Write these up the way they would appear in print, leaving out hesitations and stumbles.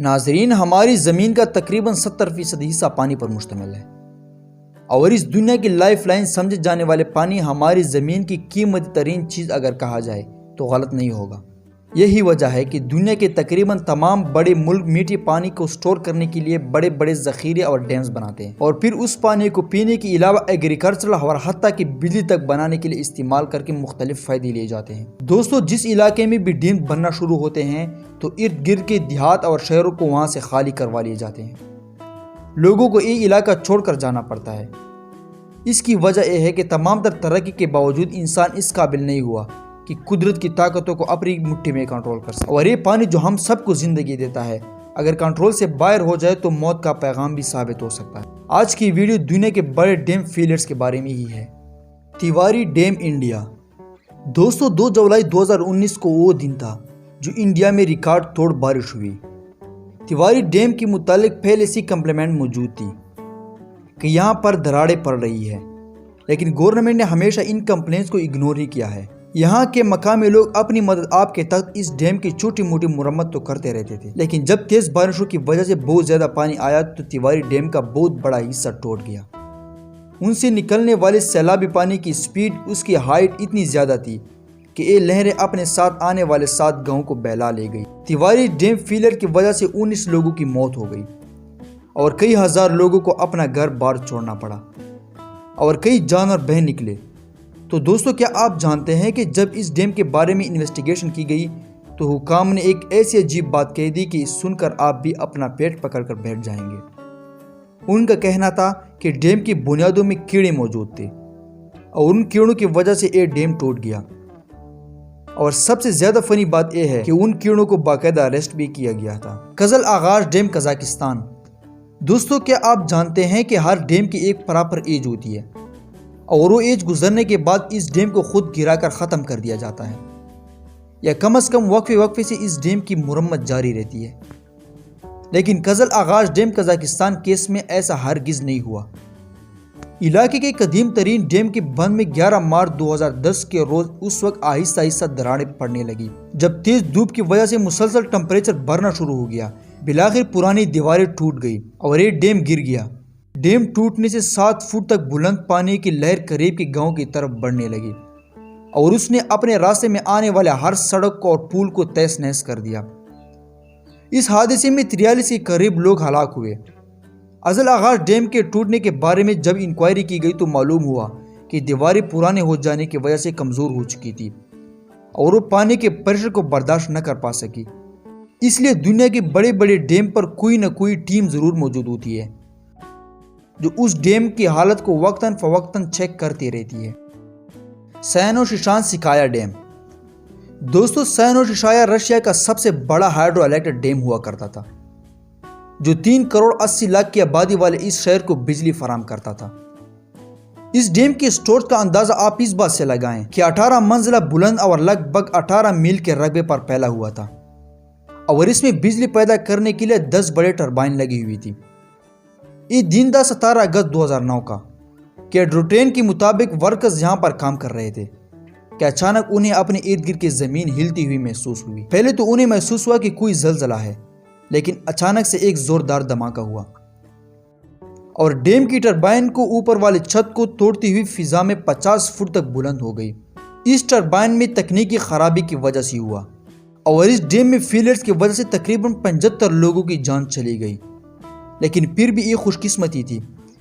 ناظرین، ہماری زمین کا تقریباً 70% حصہ پانی پر مشتمل ہے اور اس دنیا کی لائف لائن سمجھے جانے والے پانی ہماری زمین کی قیمتی ترین چیز اگر کہا جائے تو غلط نہیں ہوگا۔ یہی وجہ ہے کہ دنیا کے تقریباً تمام بڑے ملک میٹھے پانی کو سٹور کرنے کے لیے بڑے بڑے ذخیرے اور ڈیمز بناتے ہیں اور پھر اس پانی کو پینے کے علاوہ ایگریکلچرل اور حتیٰ کہ بجلی تک بنانے کے لیے استعمال کر کے مختلف فائدے لیے جاتے ہیں۔ دوستو، جس علاقے میں بھی ڈیم بننا شروع ہوتے ہیں تو ارد گرد کے دیہات اور شہروں کو وہاں سے خالی کروا لیے جاتے ہیں۔ لوگوں کو یہ علاقہ چھوڑ کر جانا پڑتا ہے۔ اس کی وجہ یہ ہے کہ تمام تر ترقی کے باوجود انسان اس قابل نہیں ہوا کہ قدرت کی طاقتوں کو اپنی مٹھی میں کنٹرول کر سکے، اور یہ پانی جو ہم سب کو زندگی دیتا ہے اگر کنٹرول سے باہر ہو جائے تو موت کا پیغام بھی ثابت ہو سکتا ہے۔ آج کی ویڈیو دنیا کے بڑے ڈیم فیلئرز کے بارے میں ہی ہے۔ تیواری ڈیم انڈیا۔ دوستو، 2 جولائی 2019 کو وہ دن تھا جو انڈیا میں ریکارڈ توڑ بارش ہوئی۔ تیواری ڈیم کے متعلق پہلے سے کمپلینٹ موجود تھی کہ یہاں پر دراڑیں پڑ رہی ہے، لیکن گورنمنٹ نے ہمیشہ ان کمپلینٹس کو اگنور ہی کیا ہے۔ یہاں کے مقامی لوگ اپنی مدد آپ کے تحت اس ڈیم کی چھوٹی موٹی مرمت تو کرتے رہتے تھے، لیکن جب تیز بارشوں کی وجہ سے بہت زیادہ پانی آیا تو تیواری ڈیم کا بہت بڑا حصہ ٹوٹ گیا۔ ان سے نکلنے والے سیلابی پانی کی سپیڈ، اس کی ہائٹ اتنی زیادہ تھی کہ یہ لہریں اپنے ساتھ آنے والے 7 گاؤں کو بہلا لے گئی۔ تیواری ڈیم فیلئر کی وجہ سے 19 لوگوں کی موت ہو گئی اور کئی ہزار لوگوں کو اپنا گھر بار چھوڑنا پڑا اور کئی جانور بہہ نکلے۔ تو دوستو، کیا آپ جانتے ہیں کہ جب اس ڈیم کے بارے میں انویسٹیگیشن کی گئی تو حکام نے ایک ایسی عجیب بات کہہ دی کہ سن کر آپ بھی اپنا پیٹ پکڑ کر بیٹھ جائیں گے۔ ان کا کہنا تھا کہ ڈیم کی بنیادوں میں کیڑے موجود تھے اور ان کیڑوں کی وجہ سے یہ ڈیم ٹوٹ گیا، اور سب سے زیادہ فنی بات یہ ہے کہ ان کیڑوں کو باقاعدہ اریسٹ بھی کیا گیا تھا۔ قزل آغاز ڈیم، قزاقستان۔ دوستو، کیا آپ جانتے ہیں کہ ہر ڈیم کی ایک پراپر ایج ہوتی ہے اور وہ ایج گزرنے کے بعد اس ڈیم کو خود گرا کر ختم کر دیا جاتا ہے، یا کم از کم وقفے سے اس ڈیم کی مرمت جاری رہتی ہے۔ لیکن قزل آغاز ڈیم قزاقستان کیس میں ایسا ہرگز نہیں ہوا۔ علاقے کے قدیم ترین ڈیم کے بند میں 11 مارچ 2010 کے روز اس وقت آہستہ آہستہ دراڑیں پڑنے لگی جب تیز دھوپ کی وجہ سے مسلسل ٹمپریچر بڑھنا شروع ہو گیا۔ بالآخر پرانی دیواریں ٹوٹ گئی اور یہ ڈیم گر گیا۔ ڈیم ٹوٹنے سے 7 فٹ تک بلند پانی کی لہر قریب کے گاؤں کی طرف بڑھنے لگی اور اس نے اپنے راستے میں آنے والے ہر سڑک اور پول کو تہس نہس کر دیا۔ اس حادثے میں 43 کے قریب لوگ ہلاک ہوئے۔ قزل آغاز ڈیم کے ٹوٹنے کے بارے میں جب انکوائری کی گئی تو معلوم ہوا کہ دیواریں پرانے ہو جانے کی وجہ سے کمزور ہو چکی تھی اور وہ پانی کے پریشر کو برداشت نہ کر پا سکی۔ اس لیے دنیا کے بڑے بڑے ڈیم پر کوئی نہ کوئی ٹیم ضرور موجود ہوتی ہے جو اس ڈیم کی حالت کو وقتاً فوقتاً چیک کرتی رہتی ہے۔ سینو شیشان سکایا ڈیم۔ دوستو، سینو شیشایا رشیا کا سب سے بڑا ہائیڈرو الیکٹرک ڈیم ہوا کرتا تھا جو 3 کروڑ 80 لاکھ کی آبادی والے اس شہر کو بجلی فراہم کرتا تھا۔ اس ڈیم کے سٹورز کا اندازہ آپ اس بات سے لگائیں کہ 18 منزلہ بلند اور لگ بھگ 18 میل کے رقبے پر پھیلا ہوا تھا اور اس میں بجلی پیدا کرنے کے لیے 10 بڑے ٹربائن لگی ہوئی تھی۔ یہ دن تھا 17 اگست 2009 کا کہ روٹین کے مطابق ورکرز یہاں پر کام کر رہے تھے کہ اچانک انہیں اپنے ارد گرد کی زمین ہلتی ہوئی محسوس ہوئی۔ پہلے تو انہیں محسوس ہوا کہ کوئی زلزلہ ہے، لیکن اچانک سے ایک زوردار دھماکہ ہوا اور ڈیم کی ٹربائن کو اوپر والی چھت کو توڑتی ہوئی فضا میں 50 فٹ تک بلند ہو گئی۔ اس ٹربائن میں تکنیکی خرابی کی وجہ سے ہوا اور اس ڈیم میں فیلئرز کی وجہ سے تقریباً 75 لوگوں کی جان چلی گئی، لیکن پھر بھی یہ خوش قسمتی تھی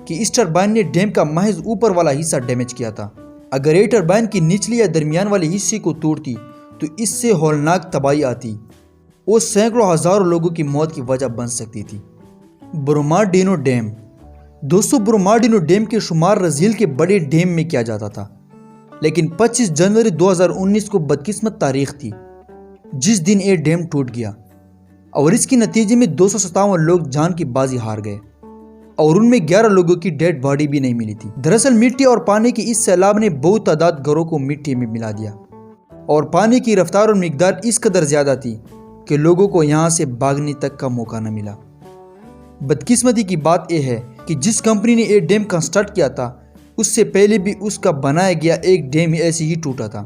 کہ اس ٹربائن نے ڈیم کا محض اوپر والا حصہ ڈیمیج کیا تھا۔ اگر یہ ٹربائن کی نچلی یا درمیان والے حصے کو توڑتی تو اس سے ہولناک تباہی آتی، وہ سینکڑوں ہزاروں لوگوں کی موت کی وجہ بن سکتی تھی۔ بروماڈینو ڈیم۔ دوستو، بروماڈینو ڈیم کے شمار برازیل کے بڑے ڈیم میں کیا جاتا تھا، لیکن 25 جنوری 2019 کو بدقسمت تاریخ تھی جس دن یہ ڈیم ٹوٹ گیا اور اس کے نتیجے میں 257 لوگ جان کی بازی ہار گئے اور ان میں 11 لوگوں کی ڈیڈ باڈی بھی نہیں ملی تھی۔ دراصل مٹی اور پانی کی اس سیلاب نے بہت تعداد گھروں کو مٹی میں ملا دیا اور پانی کی رفتار اور مقدار اس قدر زیادہ تھی کہ لوگوں کو یہاں سے بھاگنے تک کا موقع نہ ملا۔ بدقسمتی کی بات یہ ہے کہ جس کمپنی نے یہ ڈیم کنسٹرکٹ کیا تھا اس سے پہلے بھی اس کا بنایا گیا ایک ڈیم ایسے ہی ٹوٹا تھا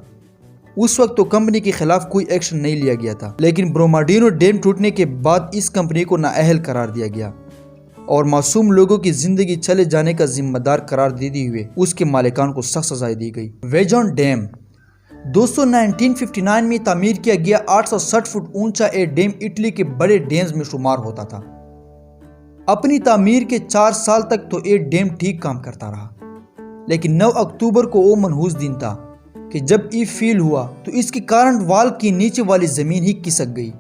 اس وقت تو کمپنی کے خلاف کوئی ایکشن نہیں لیا گیا تھا، لیکن بروماڈینو ڈیم ٹوٹنے کے بعد اس کمپنی کو نااہل قرار دیا گیا اور معصوم لوگوں کی زندگی چلے جانے کا ذمہ دار قرار دیتے ہوئے اس کے مالکان کو سخت سزائیں دی گئی۔ ویجون ڈیم دوستو 1959 میں تعمیر کیا گیا 860 فٹ اونچا یہ ڈیم اٹلی کے بڑے ڈیمز میں شمار ہوتا تھا۔ اپنی تعمیر کے 4 سال تک تو یہ ڈیم ٹھیک کام کرتا رہا، لیکن 9 اکتوبر کو وہ منحوس دن تھا کہ جب یہ فیل ہوا تو اس کے کارنٹ وال کی نیچے والی زمین ہی کھسک گئی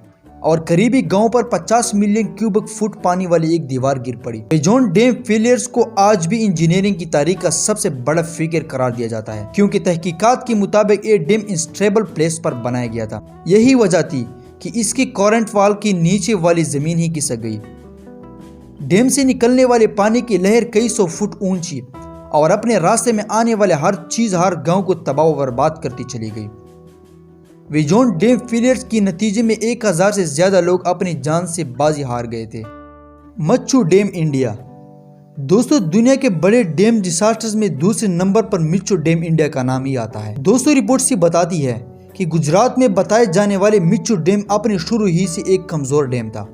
اور قریبی گاؤں پر 50 ملین کیوبک فٹ پانی والی ایک دیوار گر پڑی۔ ویجون ڈیم فیلئرز کو آج بھی انجینئرنگ کی تاریخ کا سب سے بڑا فیلئر قرار دیا جاتا ہے، کیونکہ تحقیقات کے مطابق یہ ڈیم انسٹیبل پلیس پر بنایا گیا تھا۔ یہی وجہ تھی کہ اس کی کارنٹ وال کی نیچے والی زمین ہی کھسک گئی۔ ڈیم سے نکلنے والے پانی کی لہر کئی 100 فٹ اونچی اور اپنے راستے میں آنے والے ہر چیز ہر گاؤں کو تباہ و برباد کرتی چلی گئی۔ ویجون ڈیم فیلئرز کی نتیجے میں 1000 سے زیادہ لوگ اپنی جان سے بازی ہار گئے تھے۔ مچو ڈیم انڈیا دوستو دنیا کے بڑے ڈیم ڈیزاسٹرز میں دوسرے نمبر پر مچو ڈیم انڈیا کا نام ہی آتا ہے۔ دوستو رپورٹ سے بتاتی ہے کہ گجرات میں بتائے جانے والے مچو ڈیم اپنے شروع ہی سے ایک کمزور ڈیم تھا۔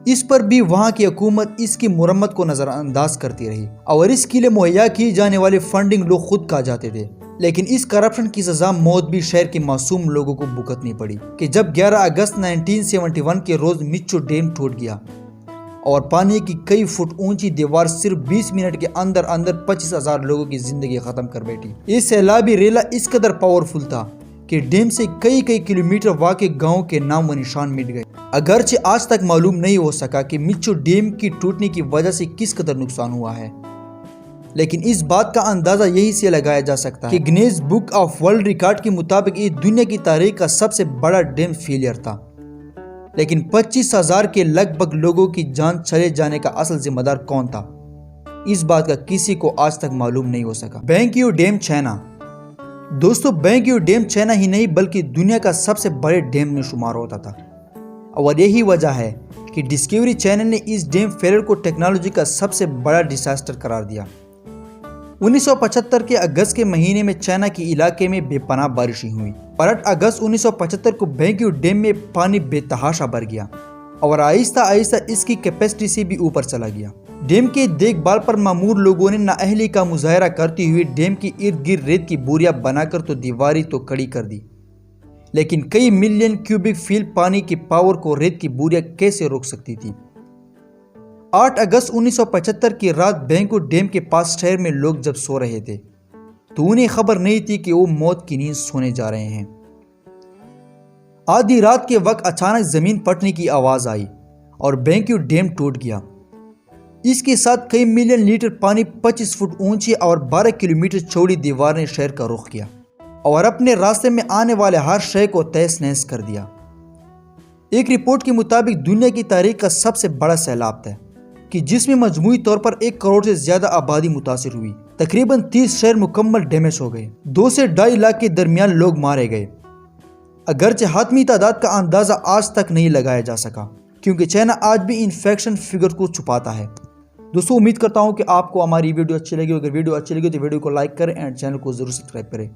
اس پر بھی وہاں کی حکومت اس کی مرمت کو نظر انداز کرتی رہی اور اس کے لیے مہیا کی جانے والے فنڈنگ لوگ خود کھا جاتے تھے، لیکن اس کرپشن کی سزا موت بھی شہر کے معصوم لوگوں کو بھگتنی پڑی کہ جب 11 اگست 1971 کے روز مچو ڈیم ٹوٹ گیا اور پانی کی کئی فٹ اونچی دیوار صرف 20 منٹ کے اندر 25,000 لوگوں کی زندگی ختم کر بیٹھی۔ یہ سیلابی ریلا اس قدر پاورفل تھا کہ ڈیم سے کئی کلومیٹر واقع گاؤں کے نام و نشان مٹ گئے۔ اگرچہ آج تک معلوم نہیں ہو سکا کہ مچو ڈیم کی ٹوٹنے کی وجہ سے کس قدر نقصان ہوا ہے، لیکن اس بات کا اندازہ یہی سے لگایا جا سکتا ہے کہ Guinness book of world record کے مطابق یہ دنیا کی تاریخ کا سب سے بڑا ڈیم فیلئر تھا، لیکن 25,000 کے لگ بھگ لوگوں کی جان چلے جانے کا اصل ذمہ دار کون تھا، اس بات کا کسی کو آج تک معلوم نہیں ہو سکا۔ بینکیو ڈیم چائنا دوستو بینکیو ڈیم چائنا ہی نہیں بلکہ دنیا کا سب سے بڑے ڈیم میں شمار ہوتا تھا، اور یہی وجہ ہے کہ ڈسکوری چینل نے اس ڈیم فیلئر کو ٹیکنالوجی کا سب سے بڑا ڈیزاسٹر قرار دیا۔ 1975 کے اگست کے مہینے میں چائنا کے علاقے میں بے پناہ بارشیں ہوئی اور 8 اگست 1975 کو بینکیو ڈیم میں پانی بے تحاشا بھر گیا اور آہستہ آہستہ اس کی کیپیسٹی سے بھی اوپر چلا گیا۔ ڈیم کے دیکھ بھال پر مامور لوگوں نے نااہلی کا مظاہرہ کرتے ہوئے ڈیم کی ارد گرد ریت کی بوریاں بنا کر تو دیواری تو کڑی کر دی، لیکن کئی ملین کیوبک فیٹ پانی کی پاور کو ریت کی بوریاں کیسے روک سکتی تھی؟ 8 اگست 1975 کی رات بینکیو ڈیم کے پاس شہر میں لوگ جب سو رہے تھے تو انہیں خبر نہیں تھی کہ وہ موت کی نیند سونے جا رہے ہیں۔ آدھی رات کے وقت اچانک زمین پھٹنے کی آواز آئی اور بینکیو ڈیم ٹوٹ گیا۔ اس کے ساتھ کئی ملین لیٹر پانی 25 فٹ اونچی اور 12 کلومیٹر چوڑی دیوار نے شہر کا رخ کیا اور اپنے راستے میں آنے والے ہر شے کو تہس نہس کر دیا۔ ایک رپورٹ کے مطابق دنیا کی تاریخ کا سب سے بڑا سیلاب تھا کہ جس میں مجموعی طور پر 1 کروڑ سے زیادہ آبادی متاثر ہوئی۔ تقریباً 30 شہر مکمل ڈیمیج ہو گئے، 2 سے 2.5 لاکھ کے درمیان لوگ مارے گئے۔ اگرچہ حتمی تعداد کا اندازہ آج تک نہیں لگایا جا سکا کیونکہ چائنا آج بھی انفیکشن فگر کو چھپاتا ہے۔ دوستو امید کرتا ہوں کہ آپ کو ہماری ویڈیو اچھی لگی۔ اگر ویڈیو اچھی لگی تو ویڈیو کو لائک کریں اینڈ چینل کو ضرور سبسکرائب کریں۔